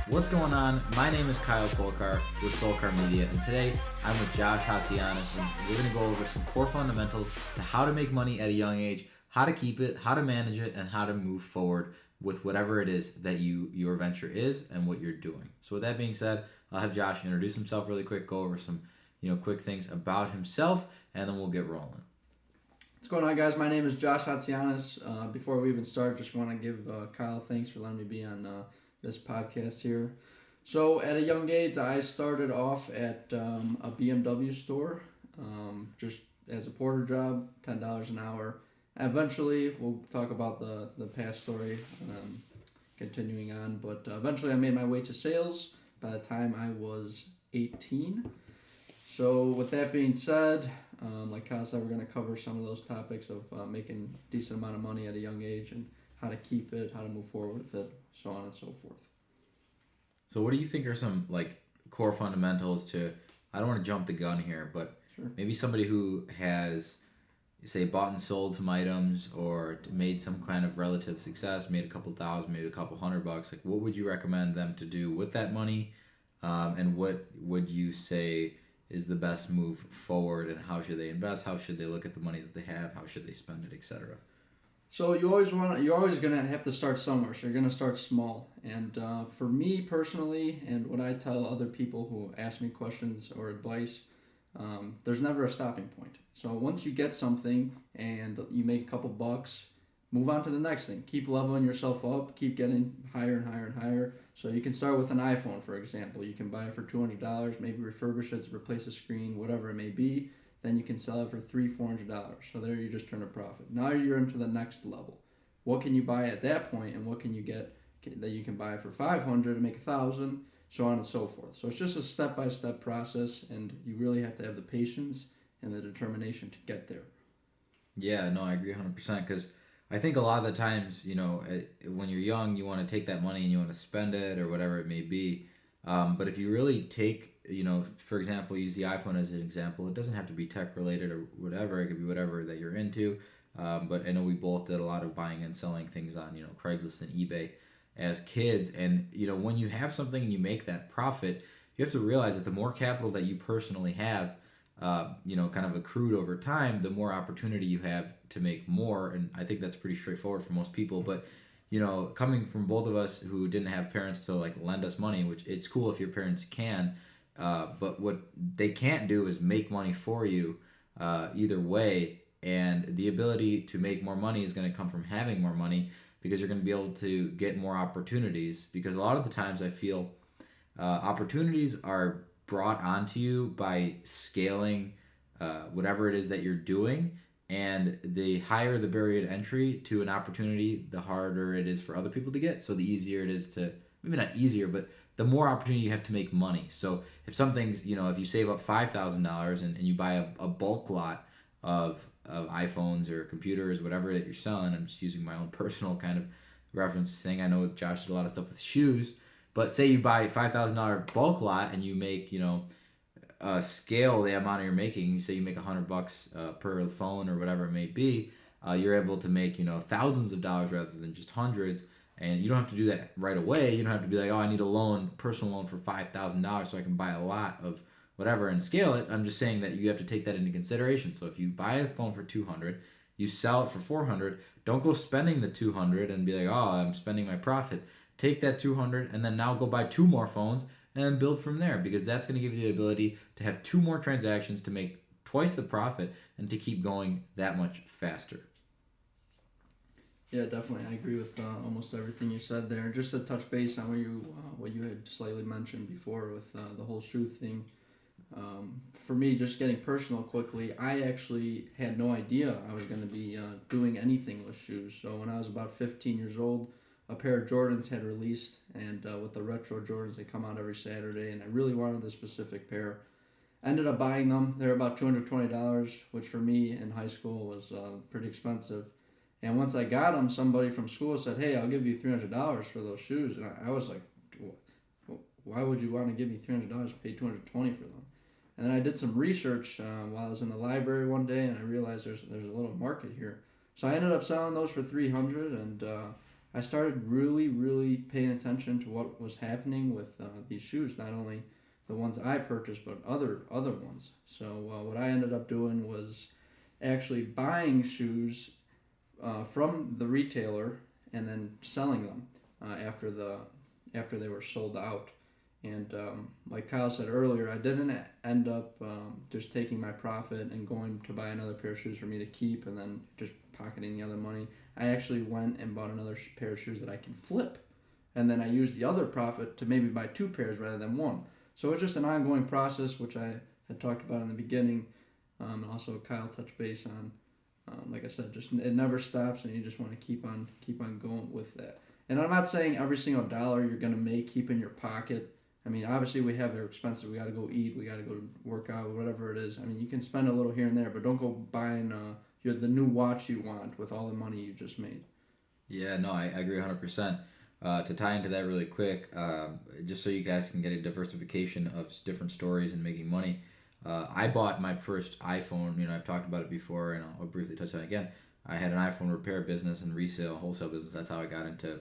What's going on? My name is Kyle Solkar with Solkar Media, and today I'm with Josh Hatzianis, and we're going to go over some core fundamentals to how to make money at a young age, how to keep it, how to manage it, and how to move forward with whatever it is that your venture is and what you're doing. So with that being said, I'll have Josh introduce himself really quick, go over some quick things about himself, and then we'll get rolling. What's going on, guys? My name is Josh Hatzianis. Before we even start, just want to give Kyle thanks for letting me be on this podcast here. So at a young age, I started off at a BMW store, just as a porter job, $10 an hour. Eventually, we'll talk about the past story continuing on, but eventually I made my way to sales by the time I was 18. So with that being said, like Kyle said, we're going to cover some of those topics of making a decent amount of money at a young age and how to keep it, how to move forward with it, so on and so forth. So what do you think are some core fundamentals to, I don't want to jump the gun here, but Sure. maybe somebody who has, say, bought and sold some items or made some kind of relative success, made a couple thousand, made a couple $100, what would you recommend them to do with that money? And what would you say is the best move forward, and how should they invest? How should they look at the money that they have? How should they spend it, etc.? So you're always gonna have to start somewhere. So you're gonna start small. And for me personally, and what I tell other people who ask me questions or advice, there's never a stopping point. So once you get something and you make a couple bucks, move on to the next thing. Keep leveling yourself up. Keep getting higher and higher and higher. So you can start with an iPhone, for example. You can buy it for $200, maybe refurbish it, replace a screen, whatever it may be. Then you can sell it for $300-$400. So there you just turn a profit. Now you're into the next level. What can you buy at that point, and what can you get that you can buy for $500 to make $1,000, so on and so forth. So it's just a step-by-step process, and you really have to have the patience and the determination to get there. Yeah, no, I agree 100%, because I think a lot of the times, when you're young, you want to take that money and you want to spend it or whatever it may be. But if you really take, for example, use the iPhone as an example, it doesn't have to be tech related or whatever. It could be whatever that you're into. But I know we both did a lot of buying and selling things on, Craigslist and eBay as kids. And, when you have something and you make that profit, you have to realize that the more capital that you personally have, kind of accrued over time, the more opportunity you have to make more. And I think that's pretty straightforward for most people. But, coming from both of us who didn't have parents to lend us money, which it's cool if your parents can, but what they can't do is make money for you either way. And the ability to make more money is going to come from having more money, because you're going to be able to get more opportunities. Because a lot of the times I feel opportunities are brought onto you by scaling whatever it is that you're doing, and the higher the barrier to entry to an opportunity, the harder it is for other people to get. So the easier it is to, maybe not easier, but the more opportunity you have to make money. So if something's, if you save up $5,000 and you buy a bulk lot of iPhones or computers, whatever that you're selling, I'm just using my own personal kind of reference thing. I know Josh did a lot of stuff with shoes. But say you buy a $5,000 bulk lot and you make, scale the amount you're making. You say you make $100 per phone or whatever it may be. You're able to make, thousands of dollars rather than just hundreds. And you don't have to do that right away. You don't have to be like, oh, I need a personal loan for $5,000 so I can buy a lot of whatever and scale it. I'm just saying that you have to take that into consideration. So if you buy a phone for $200, you sell it for $400. Don't go spending the $200 and be like, oh, I'm spending my profit. Take that $200 and then now go buy 2 more phones and then build from there, because that's going to give you the ability to have 2 more transactions to make twice the profit and to keep going that much faster. Yeah, definitely. I agree with almost everything you said there. Just to touch base on what you had slightly mentioned before with the whole shoe thing. For me, just getting personal quickly, I actually had no idea I was going to be doing anything with shoes. So when I was about 15 years old, a pair of Jordans had released, and with the retro Jordans, they come out every Saturday, and I really wanted this specific pair. Ended up buying them. They're about $220, which for me in high school was pretty expensive. And once I got them, somebody from school said, hey, I'll give you $300 for those shoes. And I was like, why would you want to give me $300 to pay $220 for them? And then I did some research while I was in the library one day, and I realized there's a little market here. So I ended up selling those for $300, and I started really, really paying attention to what was happening with these shoes. Not only the ones I purchased, but other ones. So what I ended up doing was actually buying shoes from the retailer and then selling them after they were sold out. And like Kyle said earlier, I didn't end up just taking my profit and going to buy another pair of shoes for me to keep and then just pocketing the other money. I actually went and bought another pair of shoes that I can flip. And then I used the other profit to maybe buy two pairs rather than one. So it's just an ongoing process, which I had talked about in the beginning. And also Kyle touched base on. Like I said, just it never stops, and you just want to keep on going with that. And I'm not saying every single dollar you're gonna make keep in your pocket. I mean, obviously we have our expenses. We got to go eat. We got to go work out. Whatever it is. I mean, you can spend a little here and there, but don't go buying the new watch you want with all the money you just made. Yeah, no, I agree 100%. To tie into that really quick, just so you guys can get a diversification of different stories and making money. I bought my first iPhone. I've talked about it before, and I'll briefly touch on it again. I had an iPhone repair business and resale, wholesale business. That's how I got into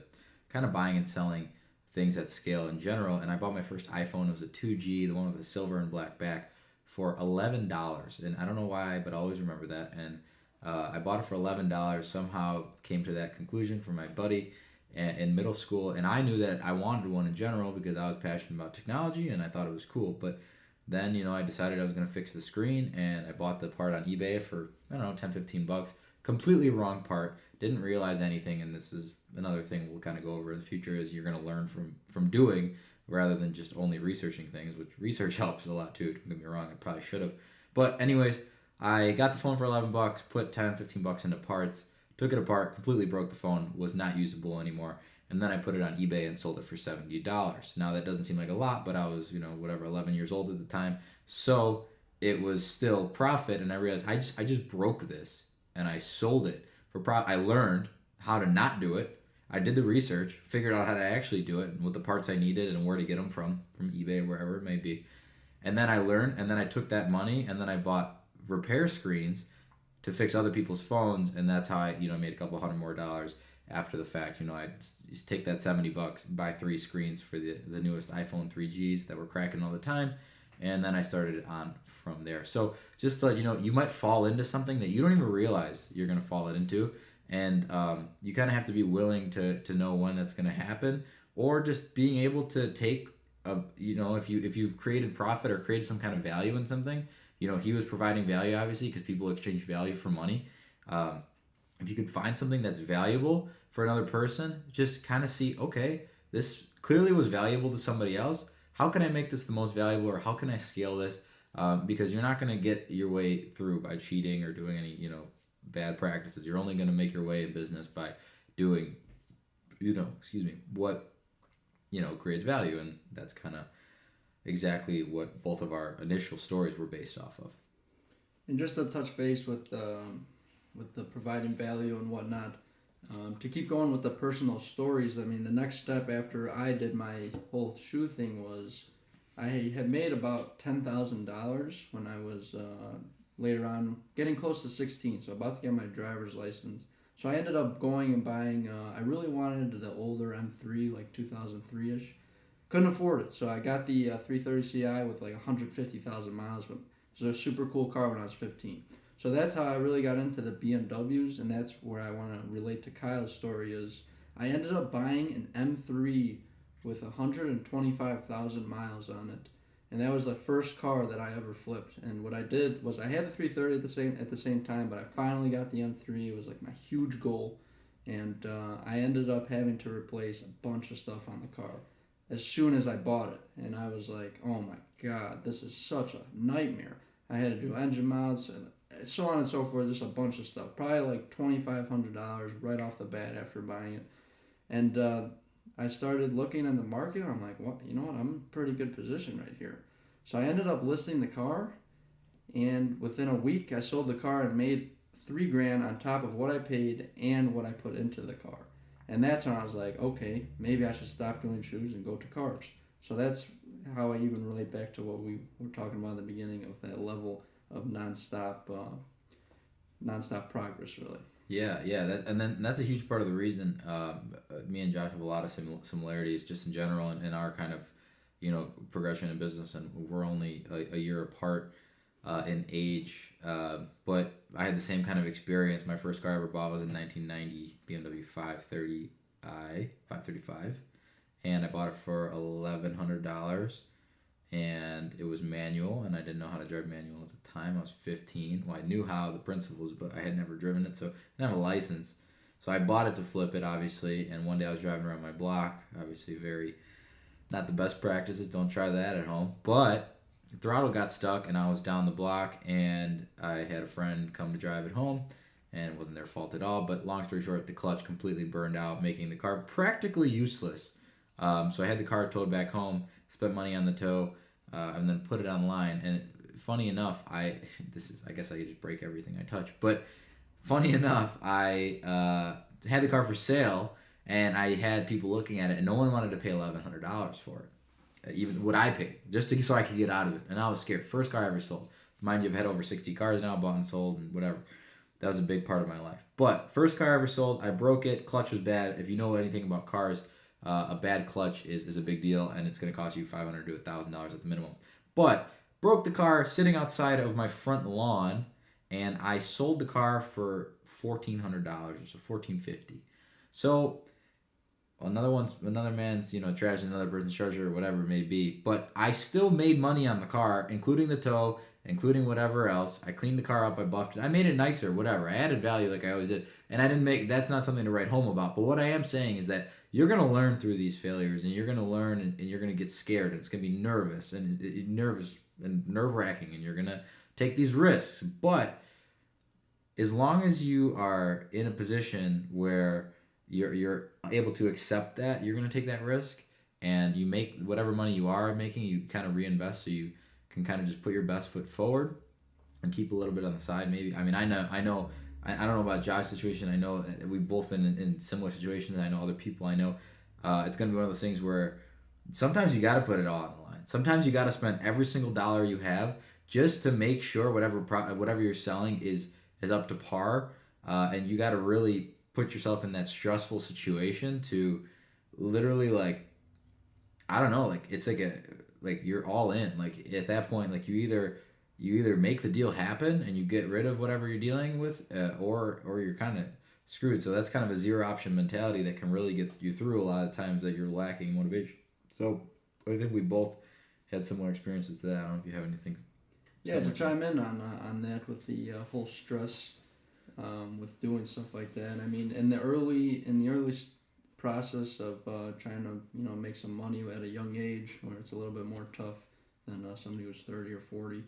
kind of buying and selling things at scale in general. And I bought my first iPhone. It was a 2G, the one with the silver and black back, for $11. And I don't know why, but I always remember that. And I bought it for $11. Somehow came to that conclusion from my buddy in middle school. And I knew that I wanted one in general because I was passionate about technology and I thought it was cool. But then, I decided I was going to fix the screen, and I bought the part on eBay for, I don't know, 10, $15. Completely wrong part. Didn't realize anything, and this is another thing we'll kind of go over in the future, is you're going to learn from doing rather than just only researching things, which research helps a lot too. Don't get me wrong, I probably should have. But anyways, I got the phone for $11, put 10, $15 into parts, took it apart, completely broke the phone, was not usable anymore. And then I put it on eBay and sold it for $70. Now that doesn't seem like a lot, but I was, 11 years old at the time. So it was still profit, and I realized I just broke this and I sold it for profit. I learned how to not do it. I did the research, figured out how to actually do it and what the parts I needed and where to get them from eBay, wherever it may be. And then I learned, and then I took that money and then I bought repair screens to fix other people's phones, and that's how I, made a couple $100 more after the fact. I just take that $70, buy 3 screens for the newest iPhone 3Gs that were cracking all the time, and then I started on from there. So just to let you know, you might fall into something that you don't even realize you're going to fall into, and you kind of have to be willing to know when that's going to happen, or just being able to take if you've created profit or created some kind of value in something. He was providing value, obviously, because people exchange value for money. If you can find something that's valuable for another person, just kind of see, okay, this clearly was valuable to somebody else. How can I make this the most valuable, or how can I scale this? Because you're not going to get your way through by cheating or doing any, bad practices. You're only going to make your way in business by doing, what, creates value. And that's kind of exactly what both of our initial stories were based off of. And just to touch base with the providing value and whatnot, to keep going with the personal stories, I mean, the next step after I did my whole shoe thing was I had made about $10,000 when I was later on getting close to 16, so about to get my driver's license. So I ended up going and buying, I really wanted the older M3, like 2003-ish. Couldn't afford it, so I got the 330 Ci with like 150,000 miles, but it was a super cool car when I was 15. So that's how I really got into the BMWs, and that's where I want to relate to Kyle's story. Is I ended up buying an M3 with 125,000 miles on it, and that was the first car that I ever flipped. And what I did was I had the 330 at the same time, but I finally got the M3. It was like my huge goal, and I ended up having to replace a bunch of stuff on the car as soon as I bought it, and I was like, oh my god, this is such a nightmare. I had to do engine mounts and so on and so forth, just a bunch of stuff. Probably like $2,500 right off the bat after buying it. And I started looking in the market. I'm like, well, you know what? I'm in a pretty good position right here. So I ended up listing the car, and within a week, I sold the car and made $3,000 on top of what I paid and what I put into the car. And that's when I was like, okay, maybe I should stop doing shoes and go to cars. So that's how I even relate back to what we were talking about in the beginning of that level of nonstop progress, really. Yeah. And then that's a huge part of the reason me and Josh have a lot of similarities just in general in our kind of progression in business, and we're only a year apart in age. But I had the same kind of experience. My first car I ever bought was in 1990 BMW 535, and I bought it for $1,100, and it was manual, and I didn't know how to drive manual at the time. I was 15. Well, I knew how the principles, but I had never driven it, so I didn't have a license. So I bought it to flip it, obviously, and one day I was driving around my block, obviously very not the best practices. Don't try that at home. But the throttle got stuck, and I was down the block, and I had a friend come to drive it home, and it wasn't their fault at all. But long story short, the clutch completely burned out, making the car practically useless. So I had the car towed back home, spent money on the tow, and then put it online. And funny enough, I guess I could just break everything I touch. But funny enough, I had the car for sale, and I had people looking at it, and no one wanted to pay $1,100 for it, even what I paid, just so I could get out of it. And I was scared. First car I ever sold. Mind you, I've had over 60 cars now, bought and sold, and whatever. That was a big part of my life. But first car I ever sold, I broke it. Clutch was bad. If you know anything about cars, a bad clutch is a big deal, and it's going to cost you $500 to $1,000 at the minimum. But broke the car sitting outside of my front lawn, and I sold the car for $1,400, so $1,450. So another man's trash, another person's treasure, or whatever it may be. But I still made money on the car, including the tow, including whatever else. I cleaned the car up, I buffed it, I made it nicer, whatever. I added value like I always did, and I didn't make. That's not something to write home about. But what I am saying is that you're gonna learn through these failures, and you're gonna learn, and you're gonna get scared, and it's gonna be nervous and nerve wracking, and you're gonna take these risks. But as long as you are in a position where you're able to accept that you're going to take that risk, and you make whatever money you are making, you kind of reinvest, so you can kind of just put your best foot forward and keep a little bit on the side. Maybe, I mean, I don't know about Josh's situation. I know we've both been in similar situations. I know other people I know. It's going to be one of those things where sometimes you got to put it all on the line. Sometimes you got to spend every single dollar you have just to make sure whatever you're selling is up to par, and you got to really put yourself in that stressful situation to literally, like, I don't know, like it's like you're all in. Like at that point, like you either make the deal happen and you get rid of whatever you're dealing with, or you're kind of screwed. So that's kind of a zero option mentality that can really get you through a lot of times that you're lacking motivation. So I think we both had similar experiences to that. I don't know if you have anything. Yeah, to chime in on that with the whole stress with doing stuff like that. I mean, in the early process of trying to make some money at a young age, where it's a little bit more tough than somebody who's 30 or 40.